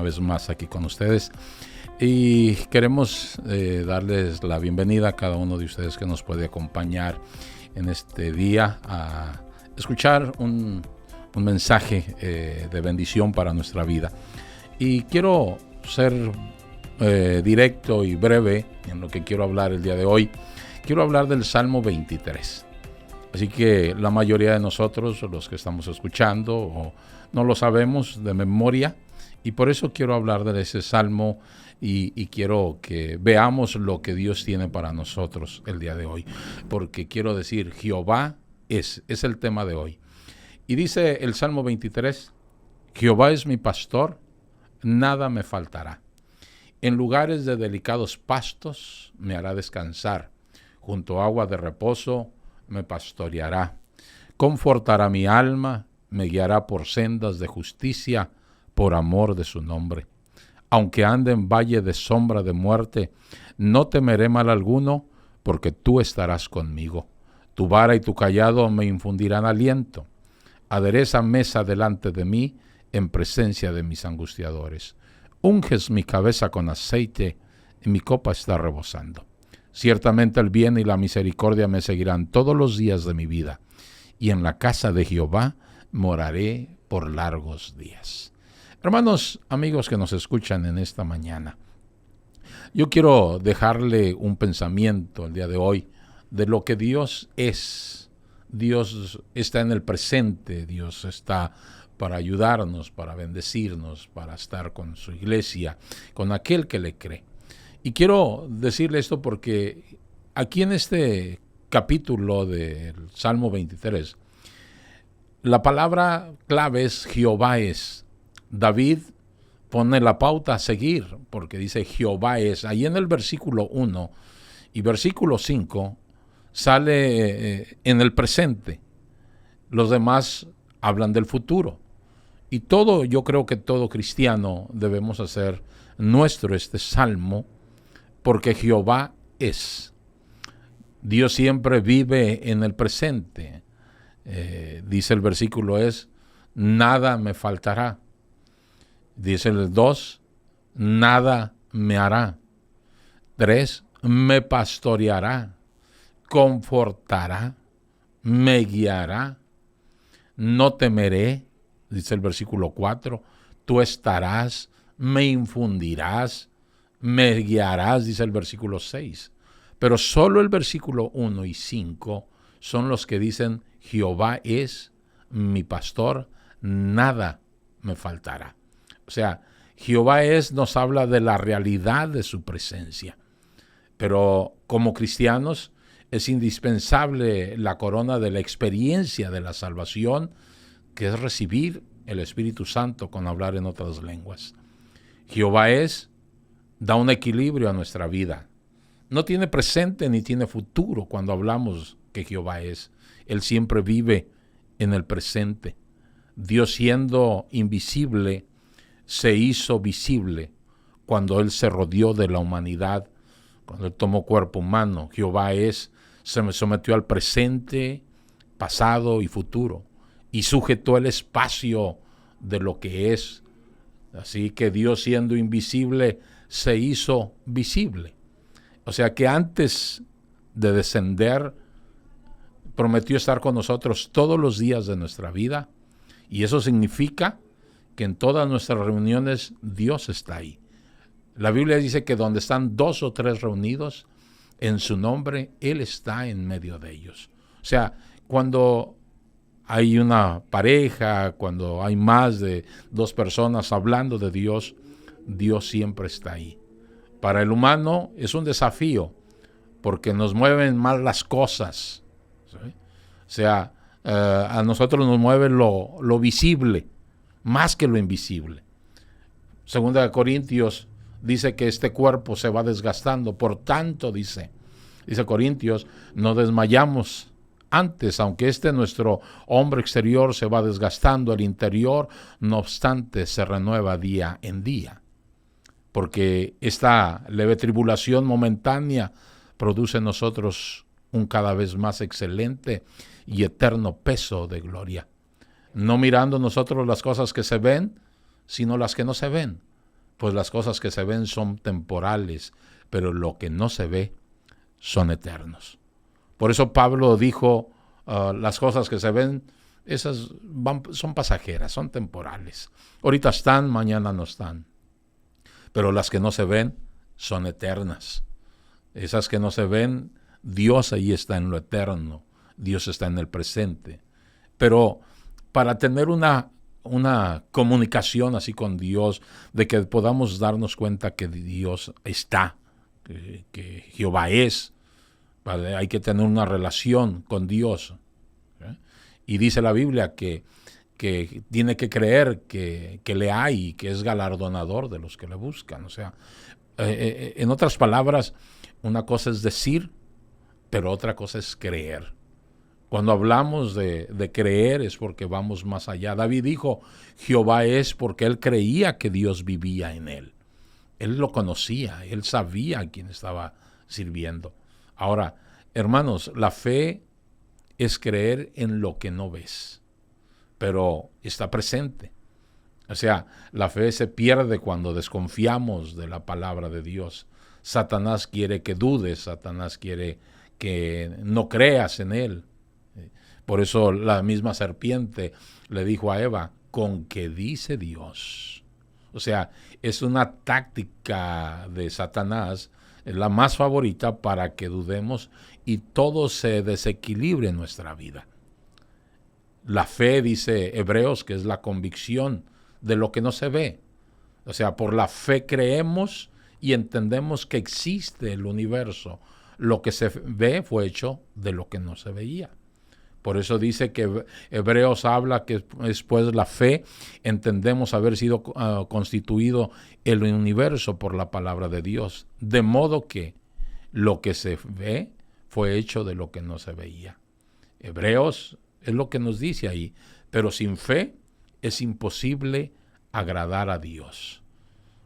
vez más aquí con ustedes y queremos darles la bienvenida a cada uno de ustedes que nos puede acompañar en este día a escuchar un mensaje de bendición para nuestra vida. Y quiero ser directo y breve en lo que quiero hablar el día de hoy. Quiero hablar del Salmo 23. Así que la mayoría de nosotros, los que estamos escuchando, no lo sabemos de memoria, y por eso quiero hablar de ese salmo y quiero que veamos lo que Dios tiene para nosotros el día de hoy, porque quiero decir, Jehová es el tema de hoy. Y dice el Salmo 23, Jehová es mi pastor, nada me faltará. En lugares de delicados pastos me hará descansar, junto a agua de reposo me pastoreará. Confortará mi alma, me guiará por sendas de justicia, por amor de su nombre. Aunque ande en valle de sombra de muerte, no temeré mal alguno, porque tú estarás conmigo. Tu vara y tu cayado me infundirán aliento. Adereza mesa delante de mí, en presencia de mis angustiadores. Unges mi cabeza con aceite, y mi copa está rebosando. Ciertamente el bien y la misericordia me seguirán todos los días de mi vida, y en la casa de Jehová moraré por largos días. Hermanos, amigos que nos escuchan en esta mañana, yo quiero dejarle un pensamiento el día de hoy de lo que Dios es. Dios está en el presente, Dios está para ayudarnos, para bendecirnos, para estar con su iglesia, con aquel que le cree. Y quiero decirle esto porque aquí en este capítulo del Salmo 23, la palabra clave es Jehová es. David pone la pauta a seguir porque dice Jehová es. Ahí en el versículo 1 y versículo 5 sale en el presente. Los demás hablan del futuro. Y yo creo que todo cristiano debemos hacer nuestro este salmo, porque Jehová es. Dios siempre vive en el presente. Dice el versículo nada me faltará. Dice el 2, nada me hará. 3, me pastoreará, confortará, me guiará. No temeré, dice el versículo 4, tú estarás, me infundirás, me guiarás, dice el versículo 6. Pero solo el versículo 1 y 5 son los que dicen, Jehová es mi pastor, nada me faltará. O sea, Jehová nos habla de la realidad de su presencia. Pero como cristianos es indispensable la corona de la experiencia de la salvación, que es recibir el Espíritu Santo con hablar en otras lenguas. Jehová da un equilibrio a nuestra vida. No tiene presente ni tiene futuro cuando hablamos que Jehová es. Él siempre vive en el presente. Dios, siendo invisible, se hizo visible cuando Él se rodeó de la humanidad, cuando Él tomó cuerpo humano. Jehová se sometió al presente, pasado y futuro, y sujetó el espacio de lo que es. Así que Dios, siendo invisible, se hizo visible. O sea que antes de descender, prometió estar con nosotros todos los días de nuestra vida. Y eso significa que en todas nuestras reuniones Dios está ahí. La Biblia dice que donde están 2 o 3 reunidos en su nombre, Él está en medio de ellos. O sea, cuando hay una pareja, cuando hay más de 2 personas hablando de Dios, Dios siempre está ahí. Para el humano es un desafío porque nos mueven más las cosas. ¿Sí? O sea, a nosotros nos mueve lo visible más que lo invisible. Segunda de Corintios dice que este cuerpo se va desgastando. Por tanto, dice Corintios, no desmayamos. Antes, aunque nuestro hombre exterior se va desgastando, el interior, no obstante, se renueva día en día. Porque esta leve tribulación momentánea produce en nosotros un cada vez más excelente y eterno peso de gloria. No mirando nosotros las cosas que se ven, sino las que no se ven. pues las cosas que se ven son temporales, pero lo que no se ve son eternos. Por eso Pablo dijo, las cosas que se ven, esas son pasajeras, son temporales. Ahorita están, mañana no están. Pero las que no se ven son eternas. Esas que no se ven, Dios ahí está en lo eterno. Dios está en el presente. Pero para tener una comunicación así con Dios, de que podamos darnos cuenta que Dios está, que Jehová es, ¿vale? Hay que tener una relación con Dios. Y dice la Biblia que tiene que creer que le hay y que es galardonador de los que le buscan. O sea, en otras palabras, una cosa es decir, pero otra cosa es creer. Cuando hablamos de creer es porque vamos más allá. David dijo, Jehová es, porque él creía que Dios vivía en él. Él lo conocía, él sabía a quién estaba sirviendo. Ahora, hermanos, la fe es creer en lo que no ves, pero está presente. O sea, la fe se pierde cuando desconfiamos de la palabra de Dios. Satanás quiere que dudes, Satanás quiere que no creas en él. Por eso la misma serpiente le dijo a Eva, con que dice Dios. O sea, es una táctica de Satanás, la más favorita para que dudemos y todo se desequilibre en nuestra vida. La fe, dice Hebreos, que es la convicción de lo que no se ve. O sea, por la fe creemos y entendemos que existe el universo. Lo que se ve fue hecho de lo que no se veía. Por eso dice que Hebreos habla que después la fe entendemos haber sido constituido el universo por la palabra de Dios. De modo que lo que se ve fue hecho de lo que no se veía. Hebreos es lo que nos dice ahí. Pero sin fe es imposible agradar a Dios.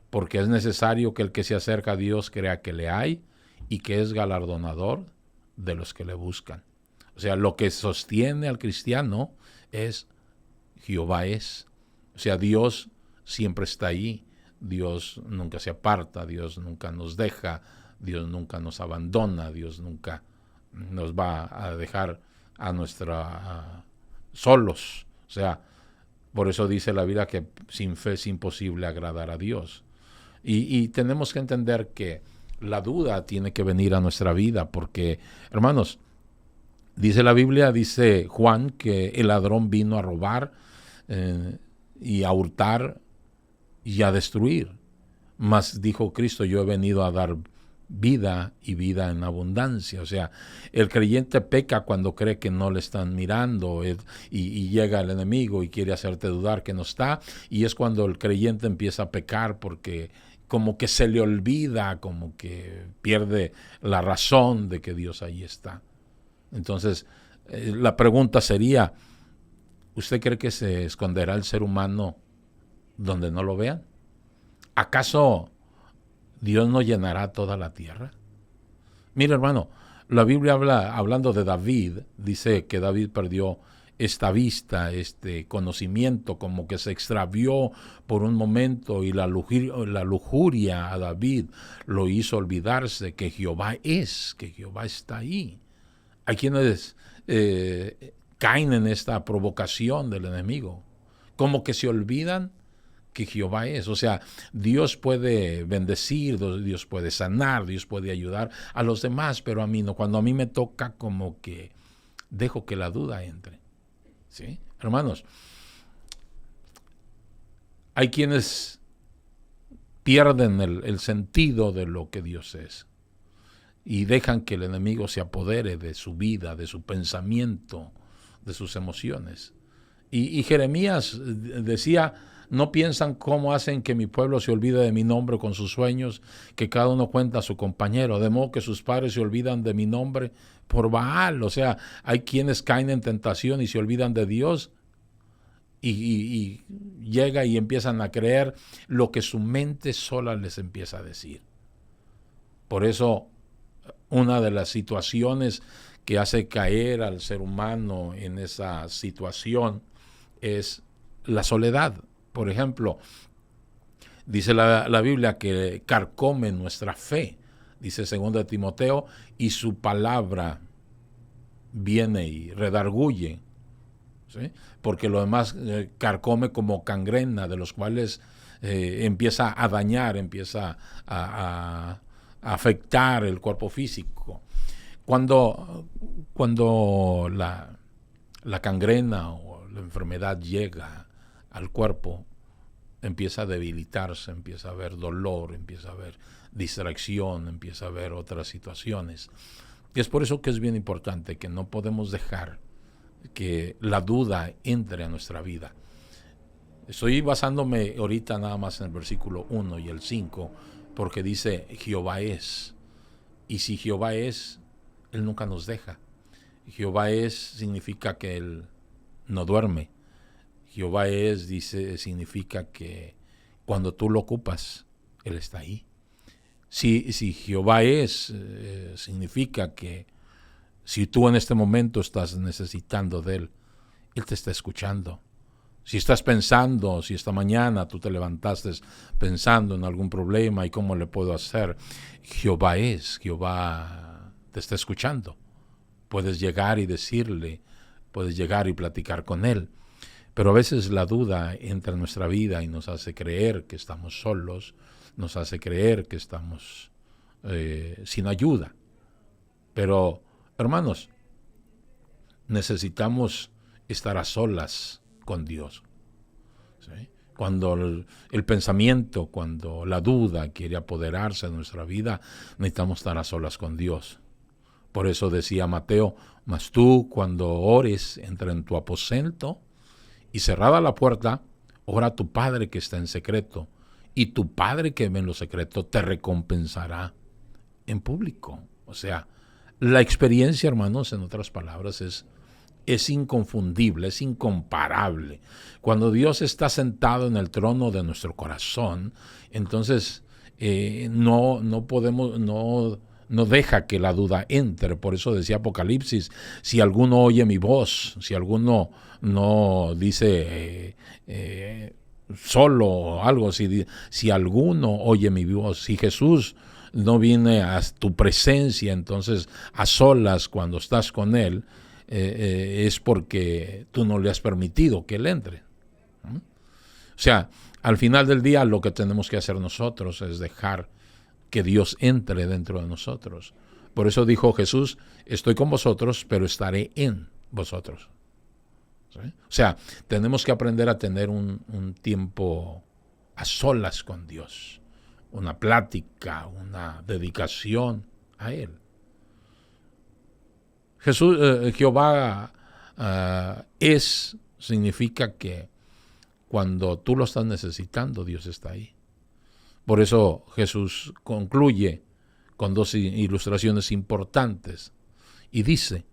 Porque es necesario que el que se acerca a Dios crea que le hay y que es galardonador de los que le buscan. O sea, lo que sostiene al cristiano es Jehová es. O sea, Dios siempre está ahí. Dios nunca se aparta, Dios nunca nos deja, Dios nunca nos abandona, Dios nunca nos va a dejar solos. O sea, por eso dice la Biblia que sin fe es imposible agradar a Dios. Y tenemos que entender que la duda tiene que venir a nuestra vida porque, hermanos, dice la Biblia, dice Juan, que el ladrón vino a robar y a hurtar y a destruir. Mas dijo Cristo, yo he venido a dar vida y vida en abundancia. O sea, el creyente peca cuando cree que no le están mirando y llega el enemigo y quiere hacerte dudar que no está. Y es cuando el creyente empieza a pecar porque como que se le olvida, como que pierde la razón de que Dios ahí está. Entonces, la pregunta sería, ¿usted cree que se esconderá el ser humano donde no lo vean? ¿Acaso Dios no llenará toda la tierra? Mira, hermano, la Biblia hablando de David, dice que David perdió esta vista, este conocimiento, como que se extravió por un momento y la lujuria a David lo hizo olvidarse que Jehová está ahí. Hay quienes caen en esta provocación del enemigo, como que se olvidan que Jehová es. O sea, Dios puede bendecir, Dios puede sanar, Dios puede ayudar a los demás, pero a mí no. Cuando a mí me toca, como que dejo que la duda entre. ¿Sí? Hermanos, hay quienes pierden el sentido de lo que Dios es y dejan que el enemigo se apodere de su vida, de su pensamiento, de sus emociones. Y Jeremías decía, no piensan cómo hacen que mi pueblo se olvide de mi nombre con sus sueños, que cada uno cuenta a su compañero, de modo que sus padres se olvidan de mi nombre por Baal. O sea, hay quienes caen en tentación y se olvidan de Dios y llega y empiezan a creer lo que su mente sola les empieza a decir. Por eso, una de las situaciones que hace caer al ser humano en esa situación es la soledad. Por ejemplo, Dice la Biblia que carcome nuestra fe, dice 2 Timoteo, y su palabra viene y redarguye, ¿sí? Porque lo demás carcome como gangrena, de los cuales empieza a dañar, empieza a afectar el cuerpo físico. Cuando la gangrena o la enfermedad llega al cuerpo, empieza a debilitarse, empieza a haber dolor, empieza a haber distracción, empieza a haber otras situaciones. Y es por eso que es bien importante que no podemos dejar que la duda entre a nuestra vida. Estoy basándome ahorita nada más en el versículo 1 y el 5, porque dice Jehová es. Y si Jehová es, Él nunca nos deja. Jehová es significa que Él no duerme. Jehová es, significa que cuando tú lo ocupas, Él está ahí. Si Jehová es, significa que si tú en este momento estás necesitando de Él, Él te está escuchando. Si estás pensando, si esta mañana tú te levantaste pensando en algún problema y cómo le puedo hacer, Jehová te está escuchando. Puedes llegar y decirle, puedes llegar y platicar con Él. Pero a veces la duda entra en nuestra vida y nos hace creer que estamos solos, nos hace creer que estamos sin ayuda. Pero, hermanos, necesitamos estar a solas con Dios. ¿Sí? Cuando el pensamiento, cuando la duda quiere apoderarse de nuestra vida, necesitamos estar a solas con Dios. Por eso decía Mateo, mas tú cuando ores, entra en tu aposento y cerrada la puerta, ora a tu Padre que está en secreto, y tu Padre que ve en lo secreto te recompensará en público. O sea, la experiencia, hermanos, en otras palabras, es inconfundible, es incomparable. Cuando Dios está sentado en el trono de nuestro corazón, entonces no deja que la duda entre. Por eso decía Apocalipsis, si alguno oye mi voz, si alguno no dice solo algo, si alguno oye mi voz, si Jesús no viene a tu presencia, entonces a solas cuando estás con Él, es porque tú no le has permitido que Él entre. O sea, al final del día lo que tenemos que hacer nosotros es dejar que Dios entre dentro de nosotros. Por eso dijo Jesús, estoy con vosotros, pero estaré en vosotros. ¿Sí? O sea, tenemos que aprender a tener un tiempo a solas con Dios, una plática, una dedicación a Él. Jehová significa que cuando tú lo estás necesitando, Dios está ahí. Por eso Jesús concluye con dos ilustraciones importantes y dice,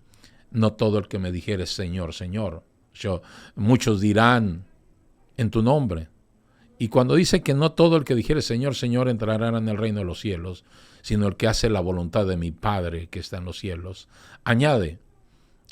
no todo el que me dijere Señor, Señor, muchos dirán en tu nombre. Y cuando dice que no todo el que dijere Señor, Señor entrará en el reino de los cielos, sino el que hace la voluntad de mi Padre que está en los cielos, añade,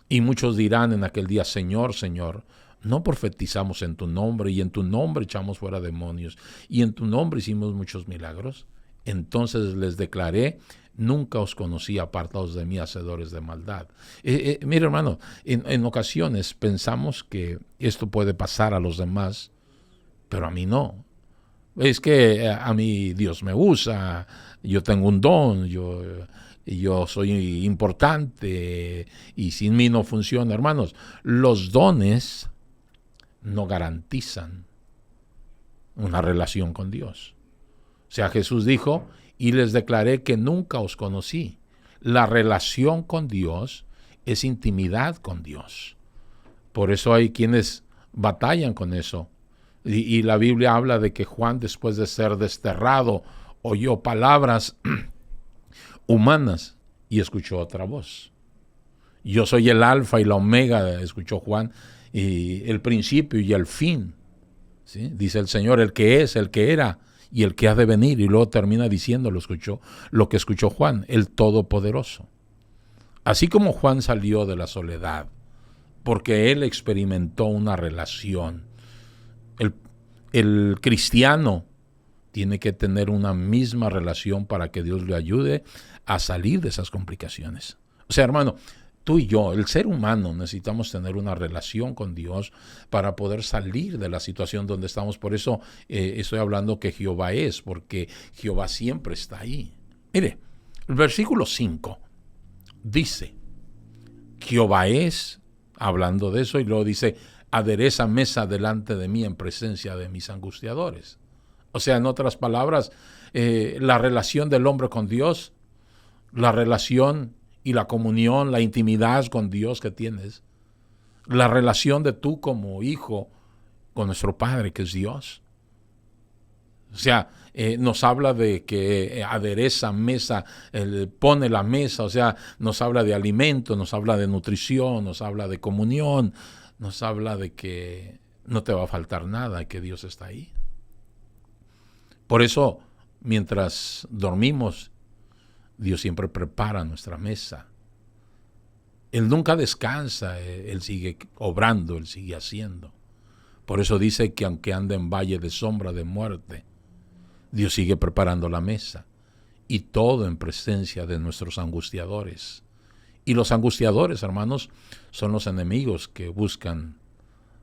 y muchos dirán en aquel día, Señor, Señor, no profetizamos en tu nombre, y en tu nombre echamos fuera demonios, y en tu nombre hicimos muchos milagros. Entonces les declaré, nunca os conocí, apartados de mí, hacedores de maldad. Mira, hermano, en ocasiones pensamos que esto puede pasar a los demás, pero a mí no. Es que a mí Dios me usa, yo tengo un don, yo soy importante y sin mí no funciona. Hermanos, los dones no garantizan una relación con Dios. O sea, Jesús dijo, y les declaré que nunca os conocí. La relación con Dios es intimidad con Dios. Por eso hay quienes batallan con eso. Y la Biblia habla de que Juan, después de ser desterrado, oyó palabras humanas y escuchó otra voz. Yo soy el alfa y la omega, escuchó Juan, y el principio y el fin. ¿Sí? Dice el Señor, el que es, el que era y el que ha de venir. Y luego termina diciendo lo que escuchó Juan, el Todopoderoso. Así como Juan salió de la soledad, porque él experimentó una relación. El cristiano tiene que tener una misma relación para que Dios le ayude a salir de esas complicaciones. O sea, hermano, tú y yo, el ser humano, necesitamos tener una relación con Dios para poder salir de la situación donde estamos. Por eso estoy hablando que Jehová es, porque Jehová siempre está ahí. Mire, el versículo 5 dice, Jehová es, hablando de eso, y luego dice, adereza mesa delante de mí en presencia de mis angustiadores. O sea, en otras palabras, la relación del hombre con Dios, la relación y la comunión, la intimidad con Dios que tienes, la relación de tú como hijo con nuestro Padre que es Dios. O sea, nos habla de que adereza mesa, pone la mesa, o sea, nos habla de alimento, nos habla de nutrición, nos habla de comunión, nos habla de que no te va a faltar nada, que Dios está ahí. Por eso, mientras dormimos, Dios siempre prepara nuestra mesa. Él nunca descansa, Él sigue obrando, Él sigue haciendo. Por eso dice que aunque ande en valle de sombra de muerte, Dios sigue preparando la mesa. Y todo en presencia de nuestros angustiadores. Y los angustiadores, hermanos, son los enemigos que buscan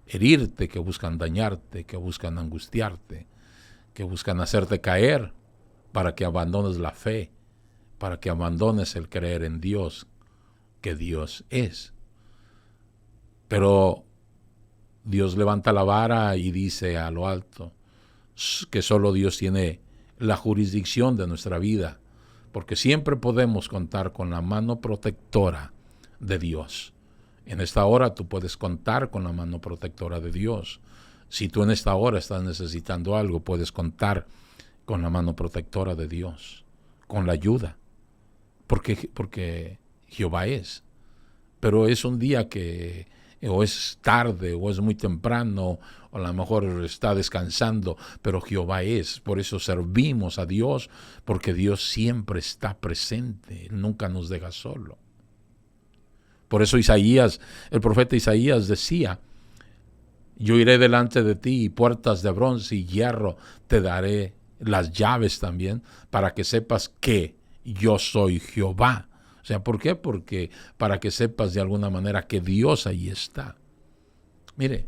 herirte, que buscan dañarte, que buscan angustiarte, que buscan hacerte caer para que abandones la fe, para que abandones el creer en Dios, que Dios es. Pero Dios levanta la vara y dice a lo alto que solo Dios tiene la jurisdicción de nuestra vida, porque siempre podemos contar con la mano protectora de Dios. En esta hora tú puedes contar con la mano protectora de Dios. Si tú en esta hora estás necesitando algo, puedes contar con la mano protectora de Dios, con la ayuda, porque Jehová es. Pero es un día que o es tarde, o es muy temprano, o a lo mejor está descansando, pero Jehová es. Por eso servimos a Dios, porque Dios siempre está presente, Él nunca nos deja solo. Por eso Isaías, el profeta Isaías decía, yo iré delante de ti y puertas de bronce y hierro te daré, las llaves también, para que sepas que yo soy Jehová. O sea, ¿por qué? Porque para que sepas de alguna manera que Dios ahí está. Mire,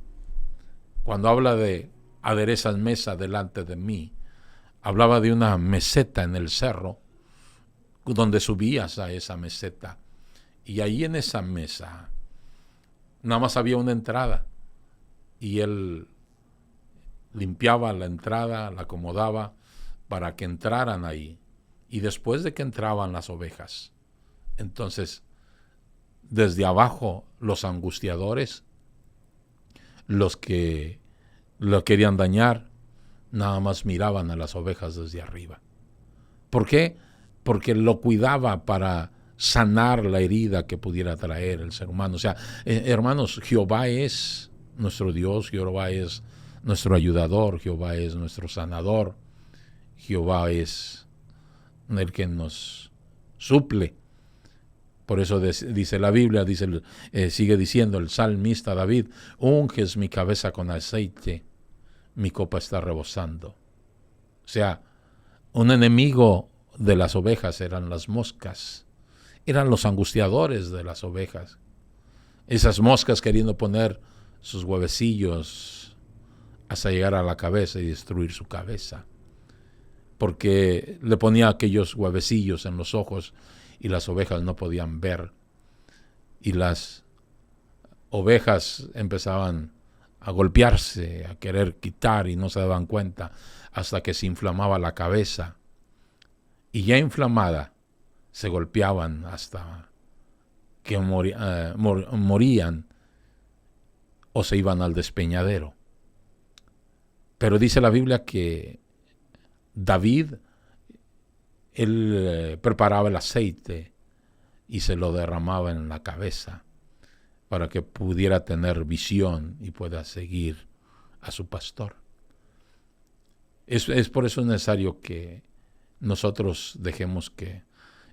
cuando habla de aderezas mesa delante de mí, hablaba de una meseta en el cerro, donde subías a esa meseta. Y ahí en esa mesa, nada más había una entrada. Y él limpiaba la entrada, la acomodaba para que entraran ahí. Y después de que entraban las ovejas, entonces, desde abajo, los angustiadores, los que lo querían dañar, nada más miraban a las ovejas desde arriba. ¿Por qué? Porque lo cuidaba para sanar la herida que pudiera traer el ser humano. O sea, hermanos, Jehová es nuestro Dios, Jehová es nuestro ayudador, Jehová es nuestro sanador, Jehová es el que nos suple. Por eso dice la Biblia, sigue diciendo el salmista David, unges mi cabeza con aceite, mi copa está rebosando. O sea, un enemigo de las ovejas eran las moscas, eran los angustiadores de las ovejas. Esas moscas queriendo poner sus huevecillos hasta llegar a la cabeza y destruir su cabeza. Porque le ponía aquellos huevecillos en los ojos y las ovejas no podían ver. Y las ovejas empezaban a golpearse, a querer quitar y no se daban cuenta hasta que se inflamaba la cabeza. Y ya inflamada se golpeaban hasta que morían o se iban al despeñadero. Pero dice la Biblia que David, él preparaba el aceite y se lo derramaba en la cabeza para que pudiera tener visión y pueda seguir a su pastor. Es por eso necesario que nosotros dejemos que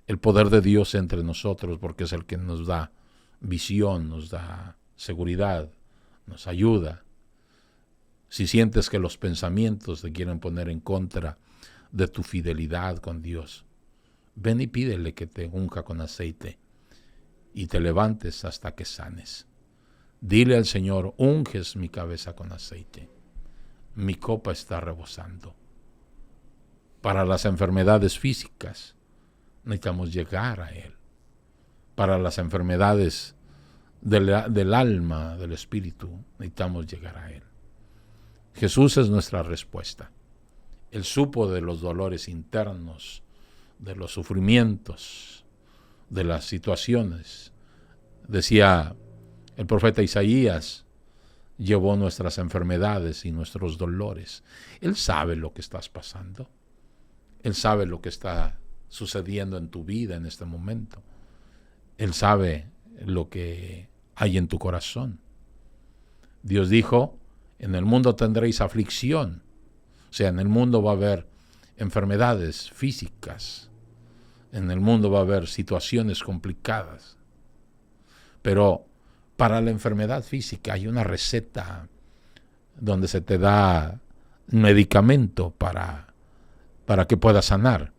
el poder de Dios entre nosotros, porque es el que nos da visión, nos da seguridad, nos ayuda. Si sientes que los pensamientos te quieren poner en contra, de tu fidelidad con Dios. Ven y pídele que te unja con aceite y te levantes hasta que sanes. Dile al Señor, unges mi cabeza con aceite. Mi copa está rebosando. Para las enfermedades físicas necesitamos llegar a Él. Para las enfermedades del alma, del espíritu, necesitamos llegar a Él. Jesús es nuestra respuesta. Él supo de los dolores internos, de los sufrimientos, de las situaciones. Decía el profeta Isaías, llevó nuestras enfermedades y nuestros dolores. Él sabe lo que estás pasando. Él sabe lo que está sucediendo en tu vida en este momento. Él sabe lo que hay en tu corazón. Dios dijo, en el mundo tendréis aflicción. O sea, en el mundo va a haber enfermedades físicas. En el mundo va a haber situaciones complicadas. Pero para la enfermedad física hay una receta donde se te da medicamento para que puedas sanar.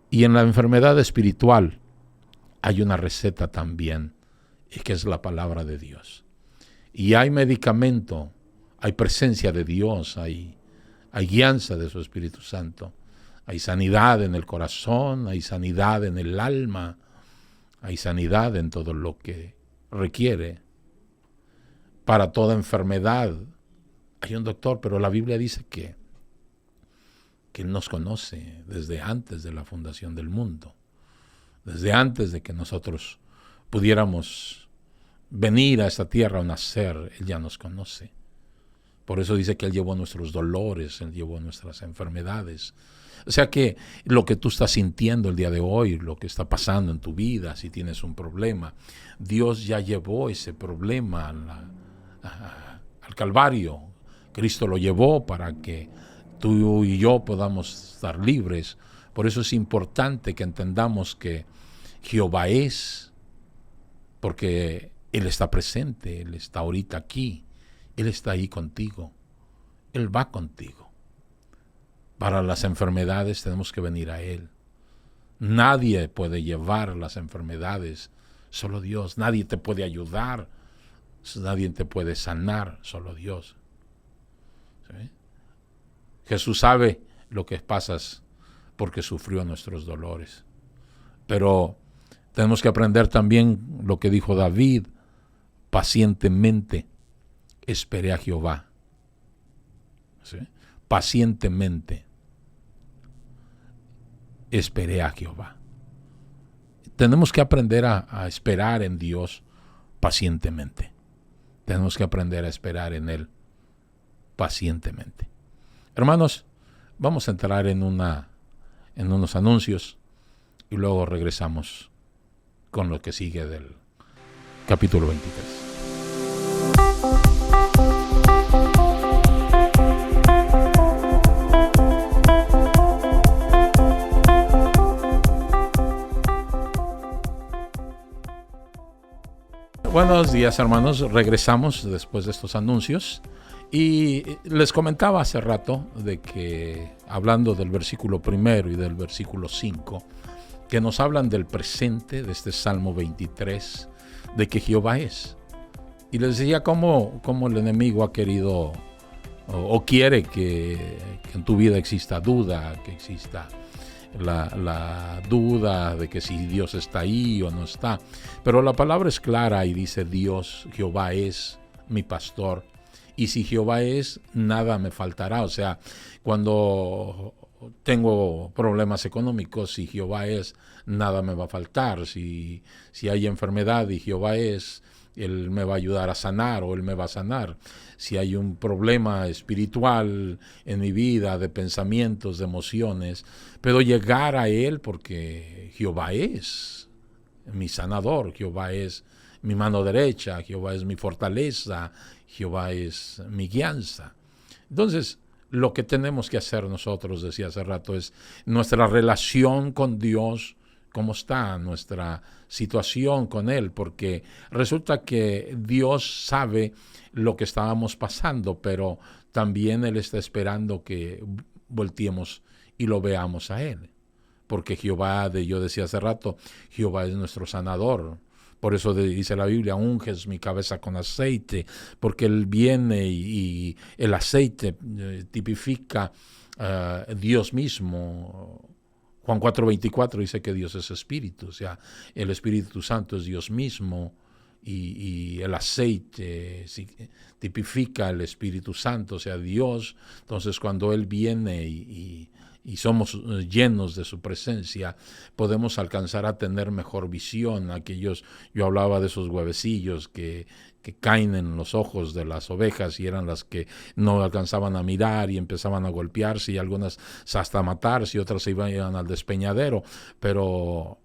Y en la enfermedad espiritual hay una receta también, y que es la palabra de Dios. Y hay medicamento, hay presencia de Dios, hay guianza de su Espíritu Santo, hay sanidad en el corazón, hay sanidad en el alma, hay sanidad en todo lo que requiere. Para toda enfermedad hay un doctor, pero la Biblia dice que Él nos conoce desde antes de la fundación del mundo, desde antes de que nosotros pudiéramos venir a esta tierra o nacer. Él ya nos conoce. Por eso dice que Él llevó nuestros dolores, Él llevó nuestras enfermedades. O sea que lo que tú estás sintiendo el día de hoy, lo que está pasando en tu vida, si tienes un problema, Dios ya llevó ese problema al Calvario. Cristo lo llevó para que tú y yo podamos estar libres. Por eso es importante que entendamos que Jehová es, porque Él está presente, Él está ahorita aquí, Él está ahí contigo, Él va contigo. Para las enfermedades tenemos que venir a Él. Nadie puede llevar las enfermedades, solo Dios. Nadie te puede ayudar, nadie te puede sanar, solo Dios. ¿Sí? Jesús sabe lo que pasas porque sufrió nuestros dolores. Pero tenemos que aprender también lo que dijo David, pacientemente esperé a Jehová. ¿Sí? Pacientemente esperé a Jehová. Tenemos que aprender a esperar en Dios pacientemente. Tenemos que aprender a esperar en Él pacientemente. Hermanos, vamos a entrar en unos anuncios y luego regresamos con lo que sigue del capítulo 23. Buenos días, hermanos. Regresamos después de estos anuncios. Y les comentaba hace rato de que, hablando del versículo 1 y del versículo 5, que nos hablan del presente de este Salmo 23, de que Jehová es. Y les decía cómo el enemigo ha querido o quiere que en tu vida exista duda, que exista la duda de que si Dios está ahí o no está. Pero la palabra es clara y dice Dios, Jehová es mi pastor. Y si Jehová es, nada me faltará. O sea, cuando tengo problemas económicos, si Jehová es, nada me va a faltar. Si hay enfermedad y Jehová es, Él me va a ayudar a sanar o Él me va a sanar. Si hay un problema espiritual en mi vida, de pensamientos, de emociones, puedo llegar a Él porque Jehová es mi sanador, Jehová es mi mano derecha, Jehová es mi fortaleza, Jehová es mi guianza. Entonces, lo que tenemos que hacer nosotros, decía hace rato, es nuestra relación con Dios, cómo está nuestra situación con Él, porque resulta que Dios sabe lo que estábamos pasando, pero también Él está esperando que volteemos y lo veamos a Él. Porque Jehová, yo decía hace rato, Jehová es nuestro sanador. Por eso dice la Biblia, unges mi cabeza con aceite, porque Él viene y el aceite tipifica Dios mismo. Juan 4:24 dice que Dios es espíritu, o sea, el Espíritu Santo es Dios mismo y el aceite tipifica el Espíritu Santo, o sea, Dios. Entonces, cuando Él viene y somos llenos de su presencia, podemos alcanzar a tener mejor visión. Yo hablaba de esos huevecillos que caen en los ojos de las ovejas y eran las que no alcanzaban a mirar y empezaban a golpearse y algunas hasta matarse y otras se iban al despeñadero. Pero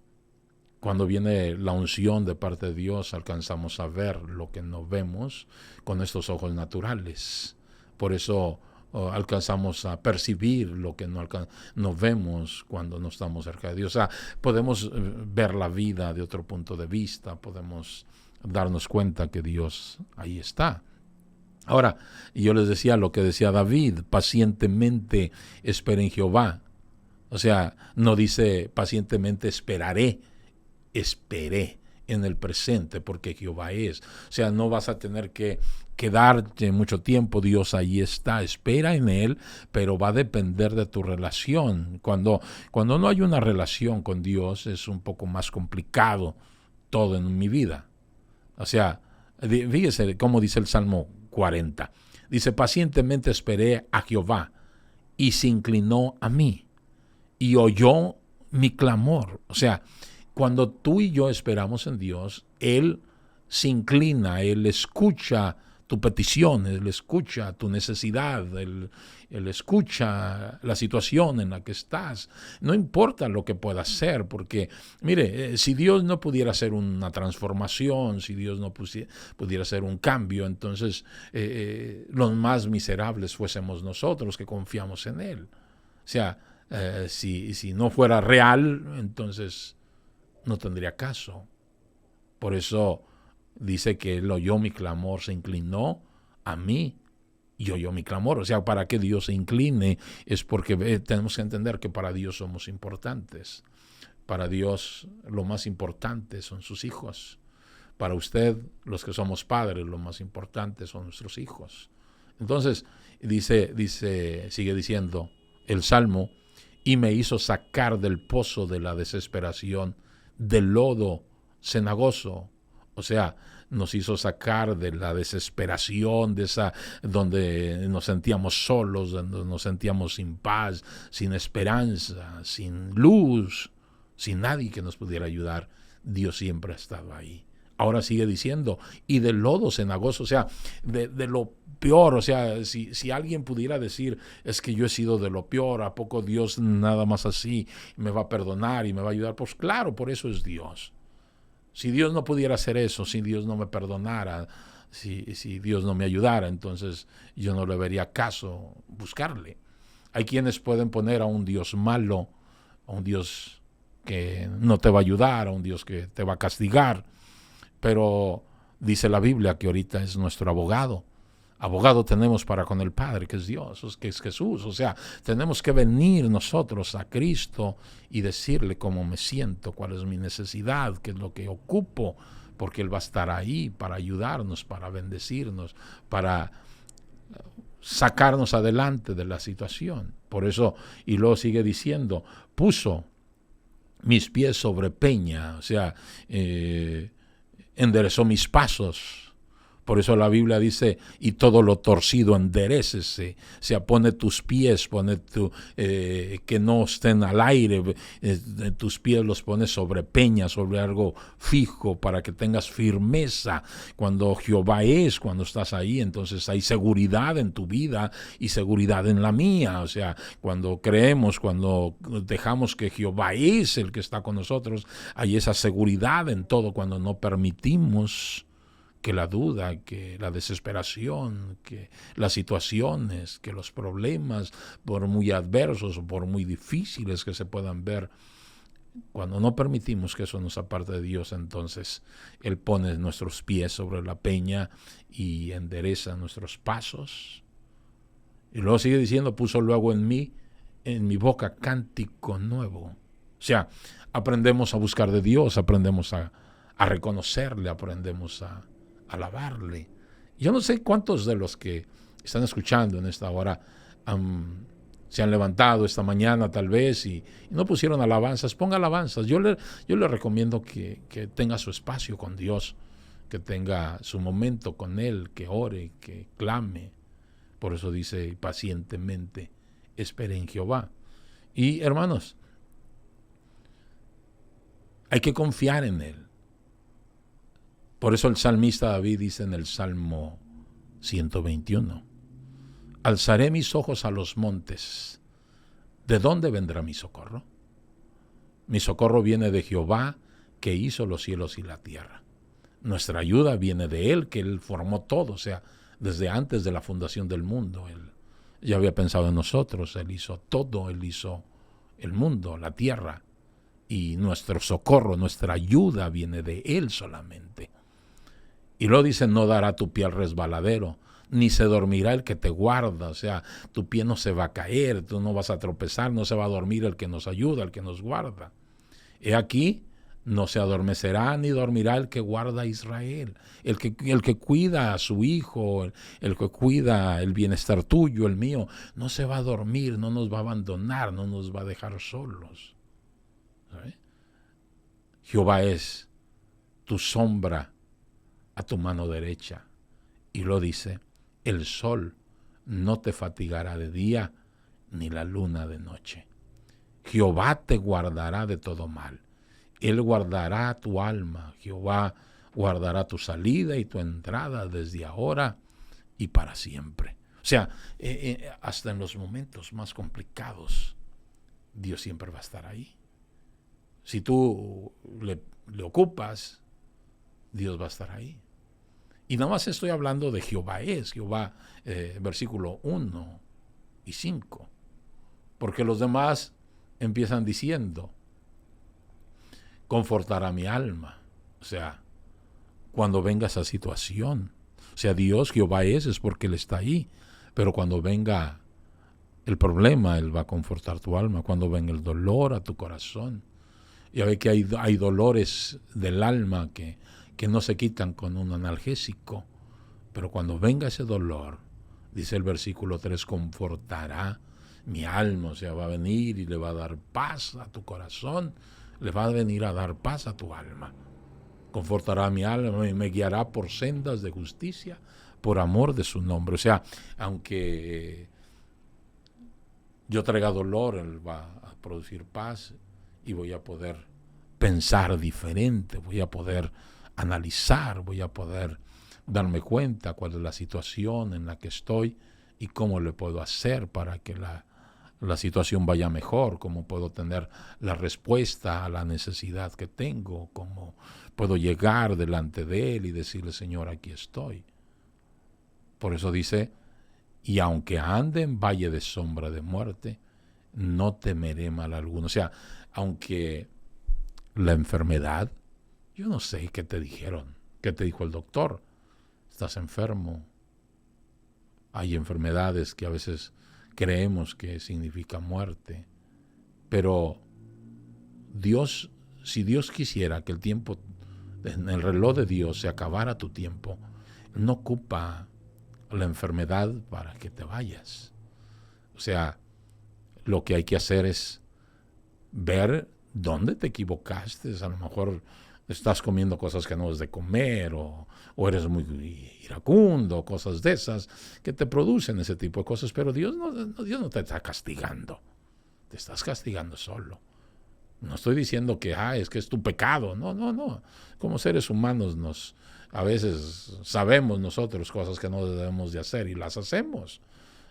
cuando viene la unción de parte de Dios, alcanzamos a ver lo que no vemos con estos ojos naturales. Por eso alcanzamos a percibir lo que no vemos cuando no estamos cerca de Dios. O sea, podemos ver la vida de otro punto de vista, podemos darnos cuenta que Dios ahí está. Ahora, yo les decía lo que decía David, pacientemente espera en Jehová. O sea, no dice pacientemente esperaré, esperé en el presente porque Jehová es. O sea, no vas a tener que quedarte mucho tiempo, Dios ahí está, espera en Él, pero va a depender de tu relación. Cuando no hay una relación con Dios es un poco más complicado todo en mi vida. O sea, fíjese cómo dice el Salmo 40. Dice, pacientemente esperé a Jehová y se inclinó a mí y oyó mi clamor. O sea, cuando tú y yo esperamos en Dios, Él se inclina, Él escucha tu petición, Él escucha tu necesidad, Él escucha la situación en la que estás. No importa lo que pueda hacer, porque, mire, si Dios no pudiera hacer una transformación, si Dios no pudiera hacer un cambio, entonces los más miserables fuésemos nosotros que confiamos en Él. O sea, si no fuera real, entonces no tendría caso. Por eso dice que Él oyó mi clamor, se inclinó a mí y oyó mi clamor. O sea, para que Dios se incline es porque tenemos que entender que para Dios somos importantes. Para Dios lo más importante son sus hijos. Para usted, los que somos padres, lo más importante son nuestros hijos. Entonces, sigue diciendo el Salmo, y me hizo sacar del pozo de la desesperación, del lodo cenagoso. O sea, nos hizo sacar de la desesperación, de esa donde nos sentíamos solos, donde nos sentíamos sin paz, sin esperanza, sin luz, sin nadie que nos pudiera ayudar. Dios siempre ha estado ahí. Ahora sigue diciendo, y del lodo cenagoso, o sea, de lo peor. O sea, si alguien pudiera decir, es que yo he sido de lo peor, ¿a poco Dios nada más así me va a perdonar y me va a ayudar? Pues claro, por eso es Dios. Si Dios no pudiera hacer eso, si Dios no me perdonara, si Dios no me ayudara, entonces yo no le vería caso buscarle. Hay quienes pueden poner a un Dios malo, a un Dios que no te va a ayudar, a un Dios que te va a castigar, pero dice la Biblia que ahorita es nuestro abogado. Abogado tenemos para con el Padre, que es Dios, que es Jesús. O sea, tenemos que venir nosotros a Cristo y decirle cómo me siento, cuál es mi necesidad, qué es lo que ocupo, porque Él va a estar ahí para ayudarnos, para bendecirnos, para sacarnos adelante de la situación. Por eso, y luego sigue diciendo, puso mis pies sobre peña, o sea, enderezó mis pasos. Por eso la Biblia dice, y todo lo torcido enderécese. O sea, pone tus pies, que no estén al aire, tus pies los pones sobre peña, sobre algo fijo, para que tengas firmeza. Cuando Jehová es, cuando estás ahí, entonces hay seguridad en tu vida y seguridad en la mía. O sea, cuando creemos, cuando dejamos que Jehová es el que está con nosotros, hay esa seguridad en todo. Cuando no permitimos que la duda, que la desesperación, que las situaciones, que los problemas, por muy adversos o por muy difíciles que se puedan ver, cuando no permitimos que eso nos aparte de Dios, entonces Él pone nuestros pies sobre la peña y endereza nuestros pasos. Y luego sigue diciendo, puso luego en mí en mi boca cántico nuevo. O sea, aprendemos a buscar de Dios, aprendemos a reconocerle, aprendemos a alabarle. Yo no sé cuántos de los que están escuchando en esta hora se han levantado esta mañana tal vez y no pusieron alabanzas. Ponga alabanzas. Yo le recomiendo que tenga su espacio con Dios, que tenga su momento con Él, que ore, que clame. Por eso dice pacientemente, espere en Jehová. Y hermanos, hay que confiar en Él. Por eso el salmista David dice en el Salmo 121, alzaré mis ojos a los montes. ¿De dónde vendrá mi socorro? Mi socorro viene de Jehová, que hizo los cielos y la tierra. Nuestra ayuda viene de Él, que Él formó todo, o sea, desde antes de la fundación del mundo. Él ya había pensado en nosotros, Él hizo todo, Él hizo el mundo, la tierra. Y nuestro socorro, nuestra ayuda viene de Él solamente. Y luego dice, no dará tu pie al resbaladero, ni se dormirá el que te guarda. O sea, tu pie no se va a caer, tú no vas a tropezar, no se va a dormir el que nos ayuda, el que nos guarda. He aquí, no se adormecerá ni dormirá el que guarda a Israel, el que cuida a su hijo, el que cuida el bienestar tuyo, el mío. No se va a dormir, no nos va a abandonar, no nos va a dejar solos. ¿Sabe? Jehová es tu sombra a tu mano derecha. Y lo dice, el sol no te fatigará de día, ni la luna de noche. Jehová te guardará de todo mal. Él guardará tu alma. Jehová guardará tu salida y tu entrada desde ahora y para siempre. O sea, hasta en los momentos más complicados, Dios siempre va a estar ahí. Si tú le ocupas, Dios va a estar ahí. Y nada más estoy hablando de Jehová es, Jehová, versículo 1 y 5. Porque los demás empiezan diciendo, confortará mi alma. O sea, cuando venga esa situación. O sea, Dios, Jehová es porque Él está ahí. Pero cuando venga el problema, Él va a confortar tu alma. Cuando venga el dolor a tu corazón. Ya ve que hay dolores del alma que no se quitan con un analgésico. Pero cuando venga ese dolor, dice el versículo 3, confortará mi alma. O sea, va a venir y le va a dar paz a tu corazón. Le va a venir a dar paz a tu alma. Confortará mi alma y me guiará por sendas de justicia, por amor de su nombre. O sea, aunque yo traiga dolor, Él va a producir paz y voy a poder pensar diferente, voy a poder analizar, voy a poder darme cuenta cuál es la situación en la que estoy y cómo le puedo hacer para que la situación vaya mejor, cómo puedo tener la respuesta a la necesidad que tengo, cómo puedo llegar delante de Él y decirle, Señor, aquí estoy. Por eso dice, y aunque ande en valle de sombra de muerte, no temeré mal alguno. O sea, aunque la enfermedad, yo no sé qué te dijeron, qué te dijo el doctor, estás enfermo. Hay enfermedades que a veces creemos que significa muerte, pero Dios, si Dios quisiera que el tiempo, en el reloj de Dios se acabara tu tiempo, no ocupa la enfermedad para que te vayas. O sea, lo que hay que hacer es ver dónde te equivocaste. A lo mejor estás comiendo cosas que no es de comer o eres muy iracundo, cosas de esas que te producen ese tipo de cosas, pero Dios no te está castigando, te estás castigando solo. No estoy diciendo que es que es tu pecado, no. Como seres humanos a veces sabemos nosotros cosas que no debemos de hacer y las hacemos.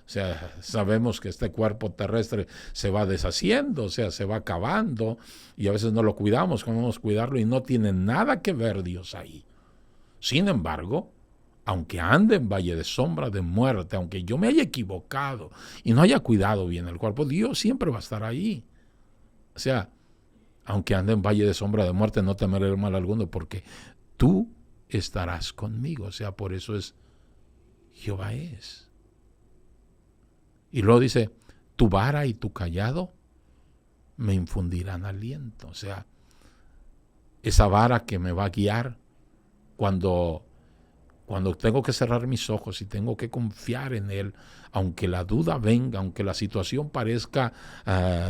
O sea, sabemos que este cuerpo terrestre se va deshaciendo, o sea, se va acabando y a veces no lo cuidamos, como vamos a cuidarlo y no tiene nada que ver Dios ahí. Sin embargo, aunque ande en valle de sombra de muerte, aunque yo me haya equivocado y no haya cuidado bien el cuerpo, Dios siempre va a estar ahí. O sea, aunque ande en valle de sombra de muerte, no temeré mal alguno, porque tú estarás conmigo. O sea, por eso es Jehová es. Y luego dice, Tu vara y tu cayado me infundirán aliento. O sea, esa vara que me va a guiar cuando tengo que cerrar mis ojos y tengo que confiar en Él, aunque la duda venga, aunque la situación parezca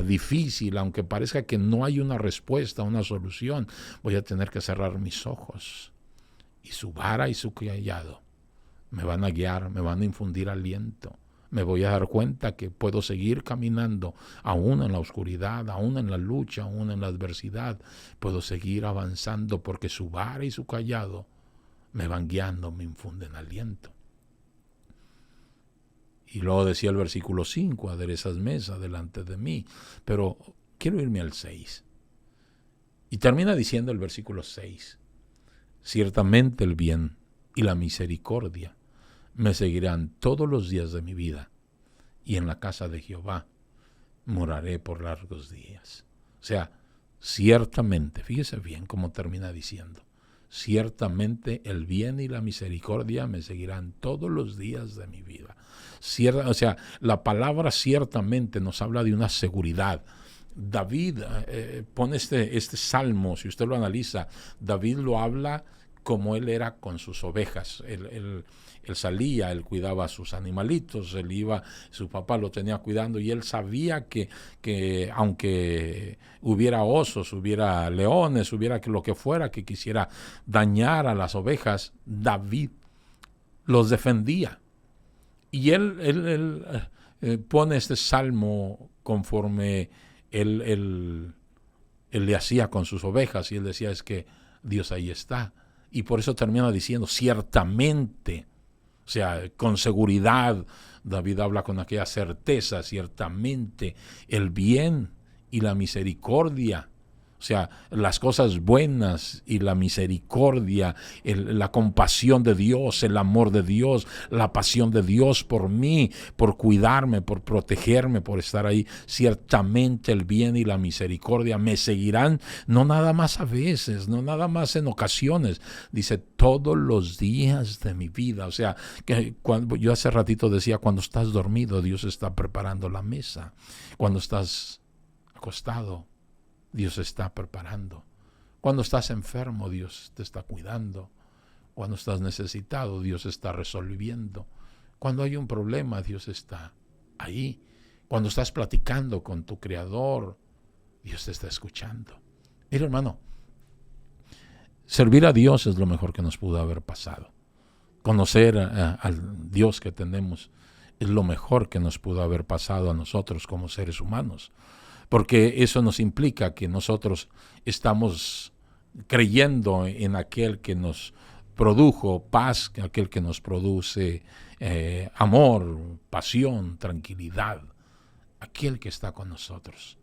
difícil, aunque parezca que no hay una respuesta, una solución, voy a tener que cerrar mis ojos. Y su vara y su cayado me van a guiar, me van a infundir aliento. Me voy a dar cuenta que puedo seguir caminando, aún en la oscuridad, aún en la lucha, aún en la adversidad. Puedo seguir avanzando porque su vara y su cayado me van guiando, me infunden aliento. Y luego decía el versículo 5, aderezas mesa delante de mí. Pero quiero irme al 6. Y termina diciendo el versículo 6, ciertamente el bien y la misericordia me seguirán todos los días de mi vida, y en la casa de Jehová moraré por largos días. O sea, ciertamente, fíjese bien cómo termina diciendo, ciertamente el bien y la misericordia me seguirán todos los días de mi vida. O sea, la palabra ciertamente nos habla de una seguridad. David pone este salmo, si usted lo analiza, David lo habla como él era con sus ovejas. Él salía, él cuidaba a sus animalitos, él iba, su papá lo tenía cuidando y él sabía que aunque hubiera osos, hubiera leones, hubiera lo que fuera que quisiera dañar a las ovejas, David los defendía. Y él pone este salmo conforme él le hacía con sus ovejas, y él decía, es que Dios ahí está. Y por eso termina diciendo, ciertamente, o sea, con seguridad, David habla con aquella certeza, ciertamente el bien y la misericordia, o sea, las cosas buenas y la misericordia, la compasión de Dios, el amor de Dios, la pasión de Dios por mí, por cuidarme, por protegerme, por estar ahí. Ciertamente el bien y la misericordia me seguirán, no nada más a veces, no nada más en ocasiones, dice todos los días de mi vida. O sea, que yo hace ratito decía, cuando estás dormido, Dios está preparando la mesa. Cuando estás acostado, Dios está preparando. Cuando estás enfermo, Dios te está cuidando. Cuando estás necesitado, Dios está resolviendo. Cuando hay un problema, Dios está ahí. Cuando estás platicando con tu Creador, Dios te está escuchando. Mira, hermano, servir a Dios es lo mejor que nos pudo haber pasado. Conocer al Dios que tenemos es lo mejor que nos pudo haber pasado a nosotros como seres humanos. Porque eso nos implica que nosotros estamos creyendo en aquel que nos produjo paz, aquel que nos produce amor, pasión, tranquilidad, aquel que está con nosotros.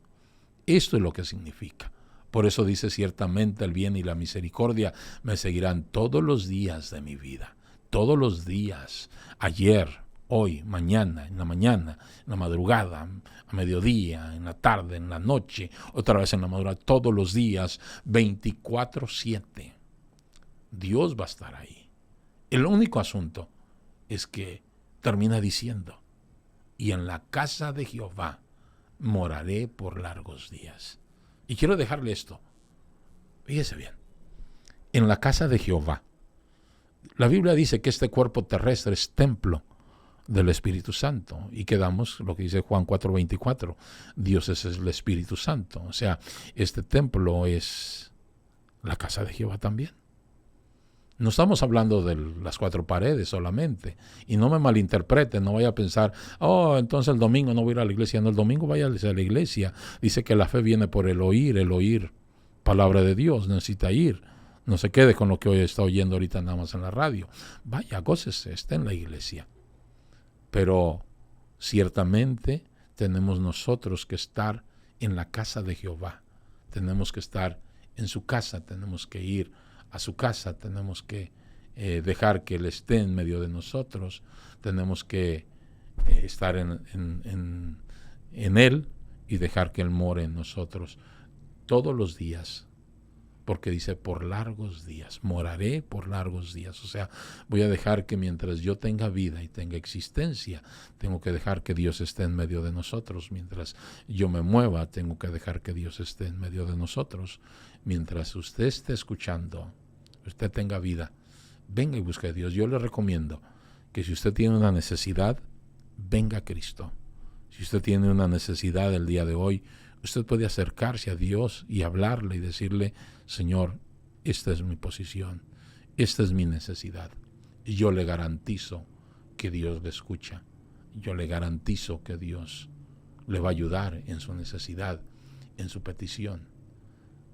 Esto es lo que significa. Por eso dice, ciertamente el bien y la misericordia me seguirán todos los días de mi vida. Todos los días, ayer, hoy, mañana, en la madrugada, a mediodía, en la tarde, en la noche, otra vez en la madrugada, todos los días, 24/7. Dios va a estar ahí. El único asunto es que termina diciendo, y en la casa de Jehová moraré por largos días. Y quiero dejarle esto. Fíjese bien. En la casa de Jehová. La Biblia dice que este cuerpo terrestre es templo del Espíritu Santo, y quedamos lo que dice Juan 4:24, Dios es el Espíritu Santo. O sea, este templo es la casa de Jehová también. No estamos hablando de las 4 paredes solamente, y no me malinterpreten, no vaya a pensar, entonces el domingo no voy a ir a la iglesia. No, el domingo vaya a la iglesia. Dice que la fe viene por el oír palabra de Dios, necesita ir. No se quede con lo que hoy está oyendo ahorita nada más en la radio. Vaya, gócese, esté en la iglesia. Pero ciertamente tenemos nosotros que estar en la casa de Jehová. Tenemos que estar en su casa, tenemos que ir a su casa, tenemos que dejar que Él esté en medio de nosotros, tenemos que estar en Él y dejar que Él more en nosotros todos los días porque dice por largos días, moraré por largos días. O sea, voy a dejar que mientras yo tenga vida y tenga existencia, tengo que dejar que Dios esté en medio de nosotros. Mientras yo me mueva, tengo que dejar que Dios esté en medio de nosotros. Mientras usted esté escuchando, usted tenga vida, venga y busque a Dios. Yo le recomiendo que si usted tiene una necesidad, venga a Cristo. Si usted tiene una necesidad el día de hoy, usted puede acercarse a Dios y hablarle y decirle, Señor, esta es mi posición, esta es mi necesidad. Y yo le garantizo que Dios le escucha. Yo le garantizo que Dios le va a ayudar en su necesidad, en su petición.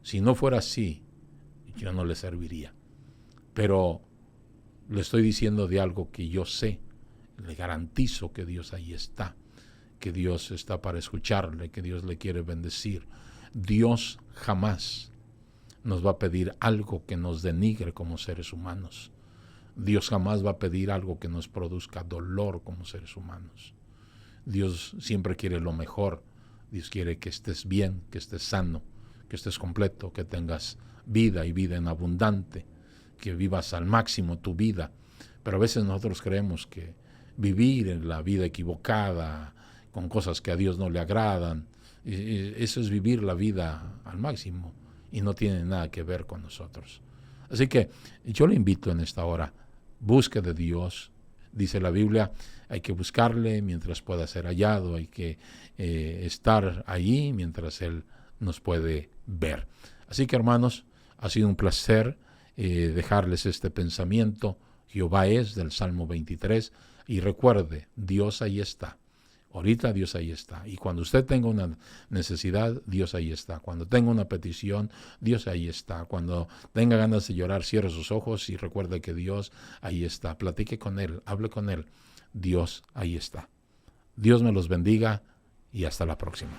Si no fuera así, yo no le serviría. Pero le estoy diciendo de algo que yo sé. Le garantizo que Dios ahí está, que Dios está para escucharle, que Dios le quiere bendecir. Dios jamás nos va a pedir algo que nos denigre como seres humanos. Dios jamás va a pedir algo que nos produzca dolor como seres humanos. Dios siempre quiere lo mejor. Dios quiere que estés bien, que estés sano, que estés completo, que tengas vida y vida en abundante, que vivas al máximo tu vida. Pero a veces nosotros creemos que vivir en la vida equivocada, con cosas que a Dios no le agradan, eso es vivir la vida al máximo y no tiene nada que ver con nosotros. Así que yo le invito en esta hora, busque de Dios. Dice la Biblia, hay que buscarle mientras pueda ser hallado, hay que estar allí mientras Él nos puede ver. Así que hermanos, ha sido un placer dejarles este pensamiento. Jehová es del Salmo 23 y recuerde, Dios ahí está. Ahorita Dios ahí está. Y cuando usted tenga una necesidad, Dios ahí está. Cuando tenga una petición, Dios ahí está. Cuando tenga ganas de llorar, cierre sus ojos y recuerde que Dios ahí está. Platique con Él, hable con Él. Dios ahí está. Dios me los bendiga y hasta la próxima.